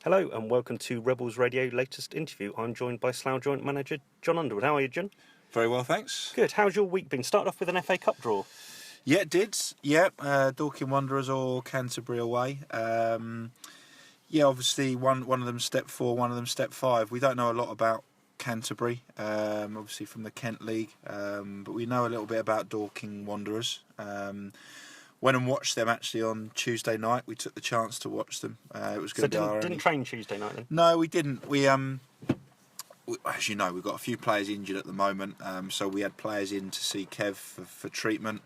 Hello and welcome to Rebels Radio latest interview. I'm joined by Slough Joint Manager Jon Underwood. How are you, Jon? Very well, thanks. Good. How's your week been? Started off with an FA Cup draw. Yeah, it did. Yeah, Dorking Wanderers or Canterbury away. Obviously one of them step 4, one of them step 5. We don't know a lot about Canterbury, obviously from the Kent League, but we know a little bit about Dorking Wanderers. Went and watched them actually on Tuesday night. We took the chance to watch them. It was going to be our didn't train Tuesday night then? No, we didn't. We as you know, we've got a few players injured at the moment, so we had players in to see Kev for treatment.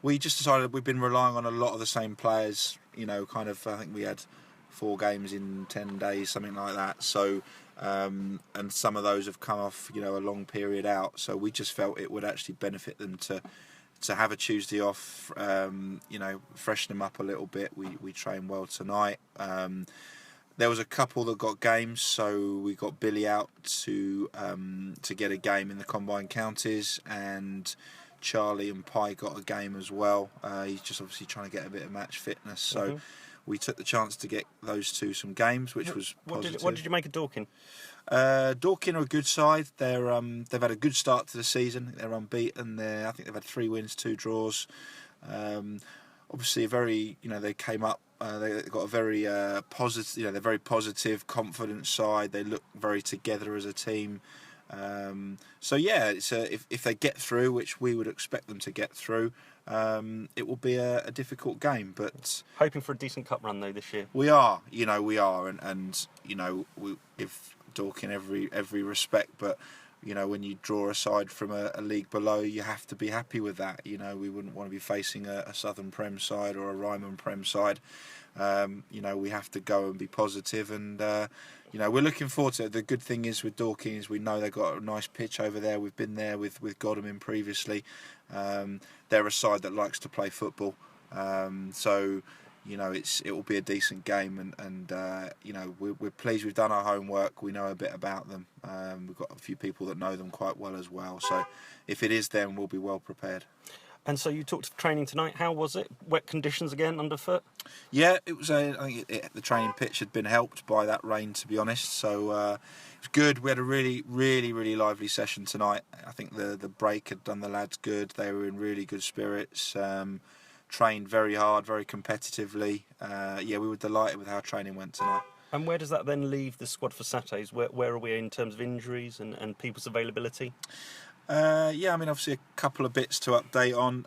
We just decided we've been relying on a lot of the same players. I think we had 4 games in 10 days, something like that. So, and some of those have come off, a long period out. So we just felt it would actually benefit them to have a Tuesday off, freshen them up a little bit. We trained well tonight. There was a couple that got games, so we got Billy out to get a game in the Combined Counties, and Charlie and Pi got a game as well. He's just obviously trying to get a bit of match fitness, so we took the chance to get those two some games, which was positive. What did you make of Dorking? Dorking are a good side. They've had a good start to the season. They're unbeaten. I think they've had 3 wins, 2 draws. Obviously, they came up. They got a very positive. They're very positive, confident side. They look very together as a team. If they get through, which we would expect them to get through, it will be a difficult game. But hoping for a decent cup run though this year. We are, and we give Dorking every respect, but when you draw aside from a league below, you have to be happy with that. We wouldn't want to be facing a Southern Prem side or a Ryman Prem side. We have to go and be positive, and we're looking forward to it. The good thing is with Dorking is we know they've got a nice pitch over there. We've been there with Godalming previously. They're a side that likes to play football, it will be a decent game, and we're pleased we've done our homework. We know a bit about them. We've got a few people that know them quite well as well. So if it is them, we'll be well prepared. And so you talked of training tonight. How was it? Wet conditions again underfoot? Yeah, it was. I think the training pitch had been helped by that rain, to be honest. So it was good. We had a really, really, really lively session tonight. I think the break had done the lads good. They were in really good spirits. Trained very hard, very competitively. We were delighted with how training went tonight. And where does that then leave the squad for Saturdays? Where are we in terms of injuries and people's availability? Obviously a couple of bits to update on.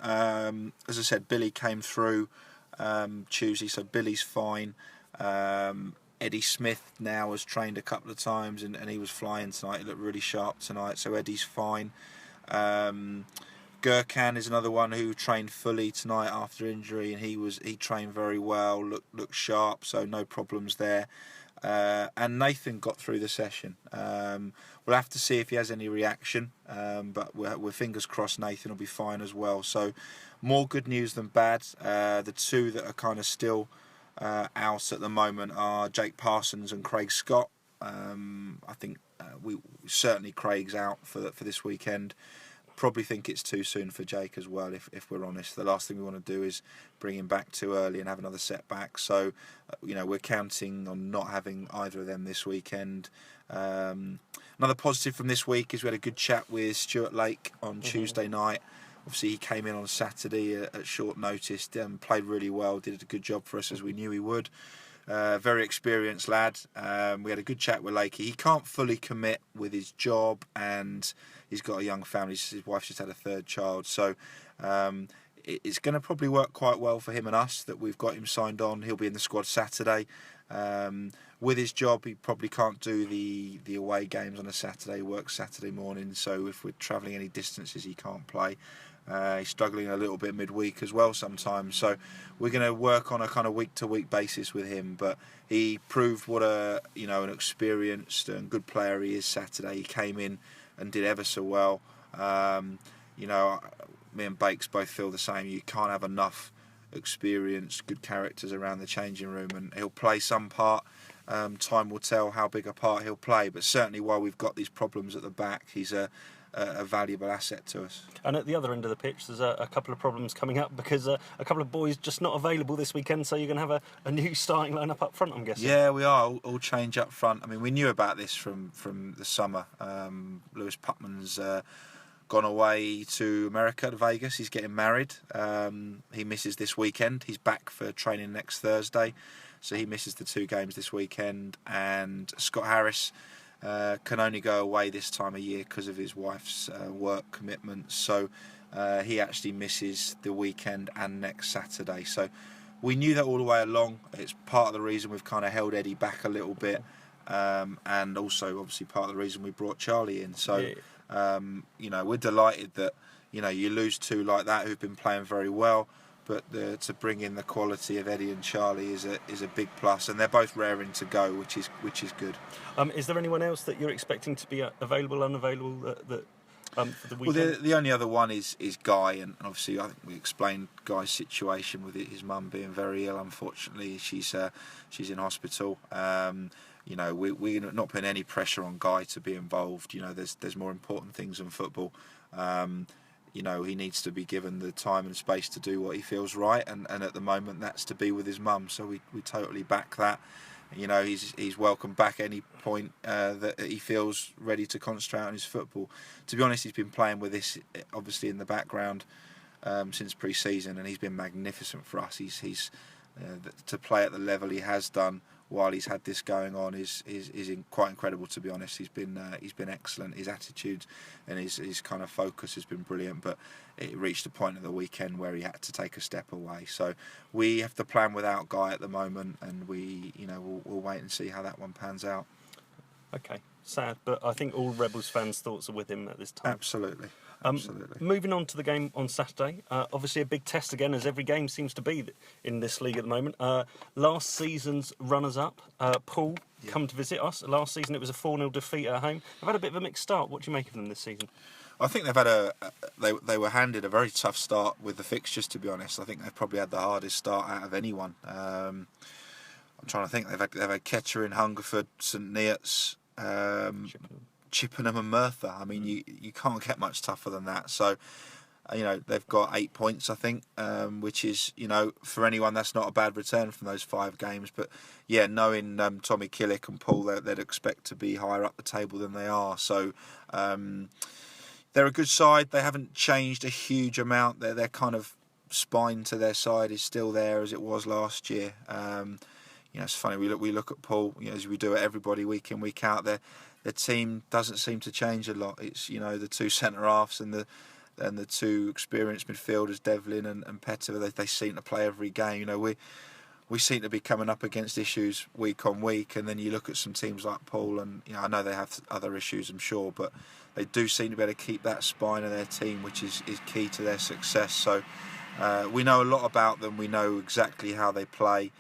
As I said, Billy came through Tuesday, so Billy's fine. Eddie Smith now has trained a couple of times, and he was flying tonight. He looked really sharp tonight, so Eddie's fine. Gurkhan is another one who trained fully tonight after injury, and he trained very well, looked sharp, so no problems there. And Nathan got through the session. We'll have to see if he has any reaction, but we're fingers crossed Nathan will be fine as well. So more good news than bad. The two that are kind of still out at the moment are Jake Parsons and Craig Scott. I think certainly Craig's out for this weekend. Probably think it's too soon for Jake as well, if we're honest. The last thing we want to do is bring him back too early and have another setback. So, we're counting on not having either of them this weekend. Another positive from this week is we had a good chat with Stuart Lake on Tuesday night. Obviously, he came in on Saturday at short notice, played really well, did a good job for us as we knew he would. Very experienced lad. We had a good chat with Lakey. He can't fully commit with his job, and he's got a young family. His wife's just had a 3rd child, so it's going to probably work quite well for him and us that we've got him signed on. He'll be in the squad Saturday. With his job, he probably can't do the away games on a Saturday. He works Saturday morning, so if we're travelling any distances, he can't play. He's struggling a little bit midweek as well sometimes, so we're going to work on a kind of week-to-week basis with him. But he proved what an experienced and good player he is Saturday. He came in and did ever so well. Me and Bakes both feel the same. You can't have enough experienced, good characters around the changing room, and he'll play some part. Time will tell how big a part he'll play, but certainly while we've got these problems at the back, he's a a valuable asset to us. And at the other end of the pitch, there's a couple of problems coming up because a couple of boys just not available this weekend, so you're going to have a new starting lineup up front, I'm guessing. Yeah, we are all change up front. I mean, we knew about this from the summer. Lewis Putman's gone away to America, to Vegas. He's getting married. He misses this weekend. He's back for training next Thursday, so he misses the 2 games this weekend. And Scott Harris can only go away this time of year because of his wife's work commitments. So he actually misses the weekend and next Saturday. So we knew that all the way along. It's part of the reason we've kind of held Eddie back a little bit, and also obviously part of the reason we brought Charlie in. So we're delighted that you lose 2 like that who've been playing very well, but to bring in the quality of Eddie and Charlie is a big plus, and they're both raring to go, which is good. Is there anyone else that you're expecting to be available, unavailable that for the weekend? Well, the only other one is Guy, and obviously I think we explained Guy's situation with his mum being very ill. Unfortunately, she's in hospital. We're not putting any pressure on Guy to be involved. There's more important things than football. He needs to be given the time and space to do what he feels right, and at the moment that's to be with his mum. So we totally back that. He's welcome back any point that he feels ready to concentrate on his football. To be honest, he's been playing with this obviously in the background since pre-season, and he's been magnificent for us. He's to play at the level he has done while he's had this going on is quite incredible, to be honest. He's been excellent. His attitude and his kind of focus has been brilliant, but it reached a point at the weekend where he had to take a step away. So we have to plan without Guy at the moment, and we'll wait and see how that one pans out. Okay, sad, but I think all Rebels fans' thoughts are with him at this time. Absolutely. Moving on to the game on Saturday, obviously a big test again, as every game seems to be in this league at the moment. Last season's runners-up, Poole, come to visit us. Last season it was a 4-0 defeat at home. They've had a bit of a mixed start. What do you make of them this season? I think they've had they were handed a very tough start with the fixtures, to be honest. I think they've probably had the hardest start out of anyone. I'm trying to think. They've had Kettering, Hungerford, St Neots, Chippenham and Merthyr. I mean, you can't get much tougher than that. So, they've got 8 points, I think, which is, for anyone, that's not a bad return from those 5 games. But, yeah, knowing Tommy Killick and Poole, they'd expect to be higher up the table than they are. So, they're a good side. They haven't changed a huge amount. Their kind of spine to their side is still there as it was last year. It's funny, we look at Poole, as we do at everybody week in, week out. Their team doesn't seem to change a lot. It's the 2 centre halves and the 2 experienced midfielders, Devlin and Pettifer. They seem to play every game. We seem to be coming up against issues week on week, and then you look at some teams like Poole, and I know they have other issues, I'm sure, but they do seem to be able to keep that spine of their team, which is key to their success. So we know a lot about them. We know exactly how they play.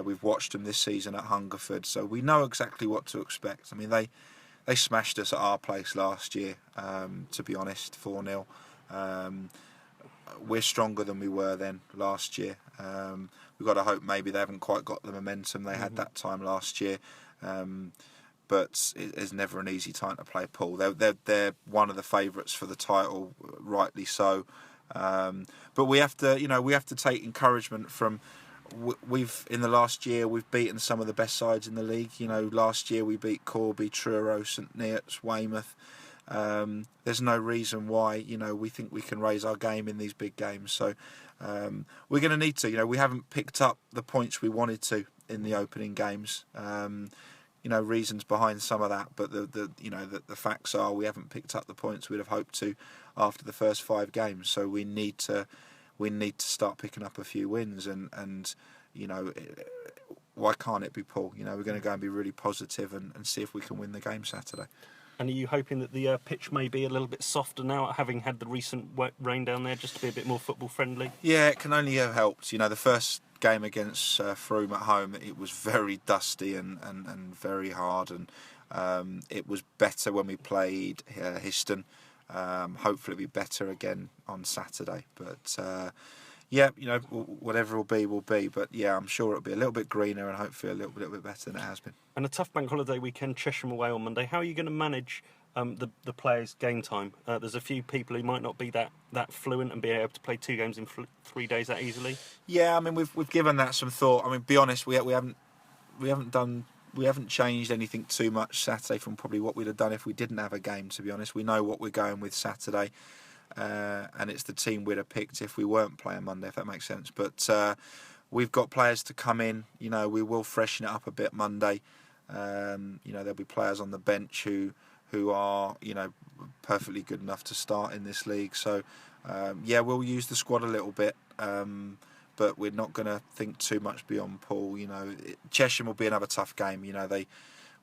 We've watched them this season at Hungerford, so we know exactly what to expect. I mean, they smashed us at our place last year, to be honest, 4-0. We're stronger than we were then last year. We've got to hope maybe they haven't quite got the momentum they had that time last year. But it's never an easy time to play Poole. They're one of the favourites for the title, rightly so. But we have to take encouragement from. We've in the last year we've beaten some of the best sides in the league. Last year we beat Corby, Truro, St Neots, Weymouth. There's no reason why we think we can raise our game in these big games. So we're going to need to. We haven't picked up the points we wanted to in the opening games. Reasons behind some of that, but the facts are we haven't picked up the points we'd have hoped to after the first 5 games. So we need to start picking up a few wins, and why can't it be Poole? We're going to go and be really positive and see if we can win the game Saturday. And are you hoping that the pitch may be a little bit softer now, having had the recent wet rain down there, just to be a bit more football friendly? Yeah, it can only have helped. The first game against Frome at home, it was very dusty and very hard, and it was better when we played Histon. Hopefully it'll be better again on Saturday, but whatever will be, but I'm sure it'll be a little bit greener and hopefully a little bit better than it has been. And a tough bank holiday weekend, Cheshire away on Monday. How are you going to manage the players' game time. There's a few people who might not be that fluent and be able to play 2 games in 3 days that easily. Yeah, I mean we've given that some thought. I mean, be honest, we haven't changed anything too much Saturday from probably what we'd have done if we didn't have a game. To be honest, we know what we're going with Saturday, and it's the team we'd have picked if we weren't playing Monday, if that makes sense. But we've got players to come in. You know, we will freshen it up a bit Monday. You know, there'll be players on the bench who are, you know, perfectly good enough to start in this league. So, yeah, we'll use the squad a little bit, but we're not going to think too much beyond Poole. You know, Chesham will be another tough game. You know,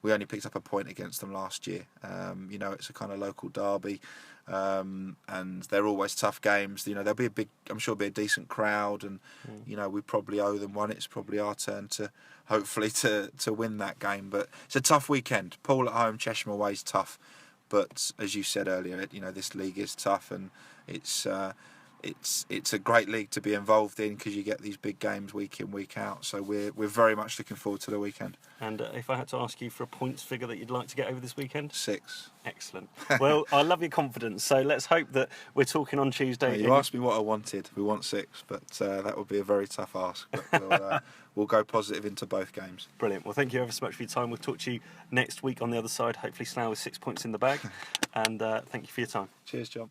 we only picked up a point against them last year. You know, it's a kind of local derby, and they're always tough games. You know, there'll be I'm sure there'll be a decent crowd, and you know, we probably owe them one. It's probably our turn to hopefully to win that game. But it's a tough weekend. Poole at home, Chesham away is tough. But as you said earlier, you know, this league is tough, and it's a great league to be involved in because you get these big games week in, week out. So we're very much looking forward to the weekend. And if I had to ask you for a points figure that you'd like to get over this weekend? 6. Excellent. Well, I love your confidence. So let's hope that we're talking on Tuesday. You asked me what I wanted. We want 6, but that would be a very tough ask. But we'll go positive into both games. Brilliant. Well, thank you ever so much for your time. We'll talk to you next week on the other side. Hopefully Slough with 6 points in the bag. And thank you for your time. Cheers, John.